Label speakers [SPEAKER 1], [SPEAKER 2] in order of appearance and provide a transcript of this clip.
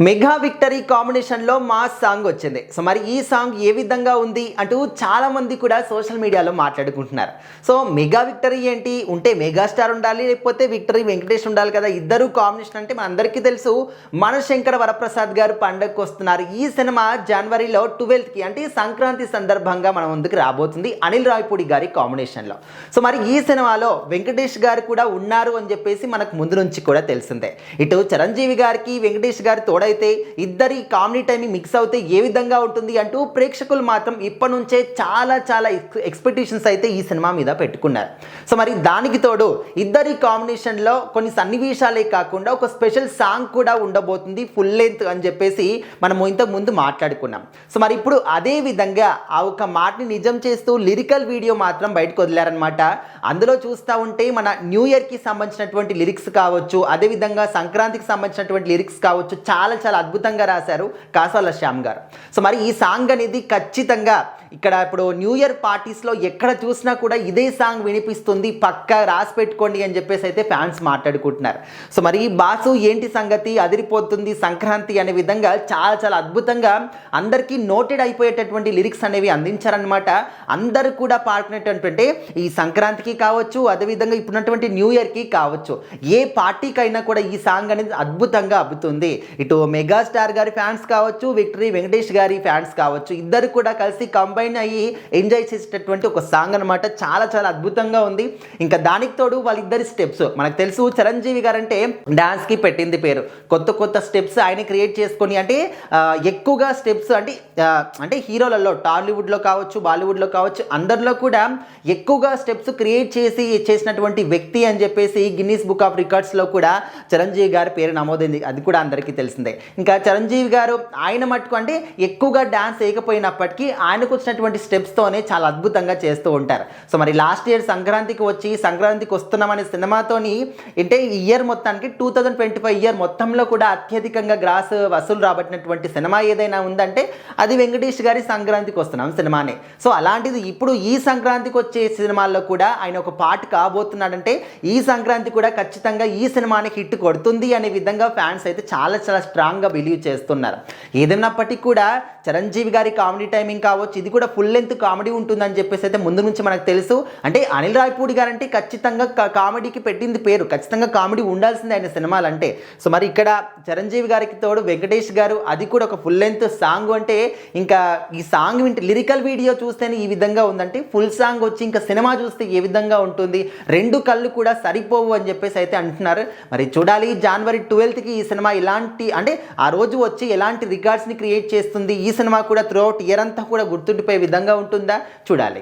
[SPEAKER 1] Mega victory కాంబినేషన్లో mass song వచ్చింది. So మరి ఈ సాంగ్ ఏ విధంగా ఉంది అంటూ చాలా మంది కూడా సోషల్ మీడియాలో మాట్లాడుకుంటున్నారు. సో మెగా విక్టరీ ఏంటి, ఉంటే మెగాస్టార్ ఉండాలి, లేకపోతే విక్టరీ వెంకటేష్ ఉండాలి కదా, ఇద్దరు కాంబినేషన్ అంటే మన అందరికీ తెలుసు. మనశంకర వరప్రసాద్ గారు పండగకు వస్తున్నారు. ఈ సినిమా జనవరిలో 12కి అంటే సంక్రాంతి సందర్భంగా మన ముందుకు రాబోతుంది అనిల్ రావిపూడి గారి కాంబినేషన్లో. సో మరి ఈ సినిమాలో వెంకటేష్ గారు కూడా ఉన్నారు అని చెప్పేసి మనకు ముందు నుంచి కూడా తెలిసిందే. ఇటు చిరంజీవి గారికి వెంకటేష్ గారి అయితే ఇద్దరి కామెడీ టైమింగ్ మిక్స్ అవుతే ఏ విధంగా ఉంటుంది అంటూ ప్రేక్షకులు మాత్రం ఇప్పటి నుంచే చాలా ఎక్స్పెక్టేషన్స్ అయితే ఈ సినిమా మీద పెట్టుకున్నారు. సో మరి దానికి తోడు ఇద్దరి కాంబినేషన్లో కొన్ని సన్నివేశాలే కాకుండా ఒక స్పెషల్ సాంగ్ కూడా ఉండబోతుంది, ఫుల్ లెంత్ అని చెప్పేసి మనము ఇంతకు ముందు మాట్లాడుకున్నాం. సో మరి ఇప్పుడు అదే విధంగా ఆ ఒక మాటని నిజం చేస్తూ లిరికల్ వీడియో మాత్రం బయటకు వదిలారనమాట. అందులో చూస్తూ ఉంటే మన న్యూ ఇయర్కి సంబంధించినటువంటి లిరిక్స్ కావచ్చు, అదేవిధంగా సంక్రాంతికి సంబంధించినటువంటి లిరిక్స్ కావచ్చు, చాలా అద్భుతంగా రాశారు కాసాల శ్యామ్ గారు. సో మరి ఈ సాంగ్ అనేది ఖచ్చితంగా ఇక్కడ ఇప్పుడు న్యూ ఇయర్ పార్టీస్లో ఎక్కడ చూసినా కూడా ఇదే సాంగ్ వినిపిస్తుంది, పక్కా రాసి పెట్టుకోండి అని చెప్పేసి అయితే ఫ్యాన్స్ మాట్లాడుకుంటున్నారు. సో మరి బాసు ఏంటి సంగతి, అదిరిపోతుంది సంక్రాంతి అనే విధంగా చాలా అద్భుతంగా అందరికీ నోటెడ్ అయిపోయేటటువంటి లిరిక్స్ అనేవి అందించారనమాట. అందరూ కూడా పాడుకునేటటువంటి ఈ సంక్రాంతికి కావచ్చు, అదేవిధంగా ఇప్పుడున్నటువంటి న్యూ ఇయర్కి కావచ్చు, ఏ పార్టీకైనా కూడా ఈ సాంగ్ అనేది అద్భుతంగా అబ్బుతుంది. ఇటు మెగాస్టార్ గారి ఫ్యాన్స్ కావచ్చు, విక్టరీ వెంకటేష్ గారి ఫ్యాన్స్ కావచ్చు, ఇద్దరు కూడా కలిసి కంబైన్ అయ్యి ఎంజాయ్ చేసేటటువంటి ఒక సాంగ్ అనమాట. చాలా అద్భుతంగా ఉంది. ఇంకా దానికి తోడు వాళ్ళిద్దరి స్టెప్స్ మనకు తెలుసు. చిరంజీవి గారు అంటే డాన్స్కి పెట్టింది పేరు. కొత్త స్టెప్స్ ఆయన క్రియేట్ చేసుకొని అంటే ఎక్కువగా స్టెప్స్ అంటే హీరోలలో టాలీవుడ్లో కావచ్చు, బాలీవుడ్లో కావచ్చు, అందరిలో కూడా ఎక్కువగా స్టెప్స్ క్రియేట్ చేసినటువంటి వ్యక్తి అని చెప్పేసి గిన్నీస్ బుక్ ఆఫ్ రికార్డ్స్లో కూడా చిరంజీవి గారి పేరు నమోదైంది. అది కూడా అందరికీ తెలిసిందే. ఇంకా చిరంజీవి గారు ఆయన మట్టుకు అంటే ఎక్కువగా డాన్స్ వేయకపోయినప్పటికీ ఆయనకు వచ్చినటువంటి స్టెప్స్తోనే చాలా అద్భుతంగా చేస్తూ ఉంటారు. సో మరి లాస్ట్ ఇయర్ సంక్రాంతికి వస్తున్నామనే సినిమాతోని అంటే ఈ ఇయర్ మొత్తానికి 2025 ఇయర్ మొత్తంలో కూడా అత్యధికంగా గ్రాస్ వసూలు రాబట్టినటువంటి సినిమా ఏదైనా ఉందంటే అది వెంకటేష్ గారి సంక్రాంతికి వస్తున్నాం సినిమానే. సో అలాంటిది ఇప్పుడు ఈ సంక్రాంతికి వచ్చే సినిమాల్లో కూడా ఆయన ఒక పార్ట్ కాబోతున్నాడంటే ఈ సంక్రాంతి కూడా ఖచ్చితంగా ఈ సినిమాని హిట్ కొడుతుంది అనే విధంగా ఫ్యాన్స్ అయితే చాలా స్ట్రాంగ్గా బిలీవ్ చేస్తున్నారు. ఏదైనప్పటికీ కూడా చిరంజీవి గారి కామెడీ టైమింగ్ కావచ్చు, ఇది కూడా ఫుల్ లెంత్ కామెడీ ఉంటుందని చెప్పేసి అయితే ముందు నుంచి మనకు తెలుసు. అంటే అనిల్ రావిపూడి గారు అంటే ఖచ్చితంగా కామెడీకి పెట్టింది పేరు, ఖచ్చితంగా కామెడీ ఉండాల్సిందే ఆయన సినిమాలు అంటే. సో మరి ఇక్కడ చిరంజీవి గారికి తోడు వెంకటేష్ గారు, అది కూడా ఒక ఫుల్ లెంత్ సాంగ్ అంటే ఇంకా ఈ సాంగ్ వింటే లిరికల్ వీడియో చూస్తేనే ఈ విధంగా ఉందంటే ఫుల్ సాంగ్ వచ్చి ఇంకా సినిమా చూస్తే ఏ విధంగా ఉంటుంది, రెండు కళ్ళు కూడా సరిపోవు అని చెప్పేసి అయితే అంటున్నారు. మరి చూడాలి జనవరి 12కి ఈ సినిమా ఇలాంటి అంటే ఆ రోజు వచ్చి ఎలాంటి రికార్డ్స్ని క్రియేట్ చేస్తుంది, ఈ సినిమా కూడా త్రూ అవుట్ ఇయర్ అంతా కూడా గుర్తుండిపోయే విధంగా ఉంటుందా చూడాలి.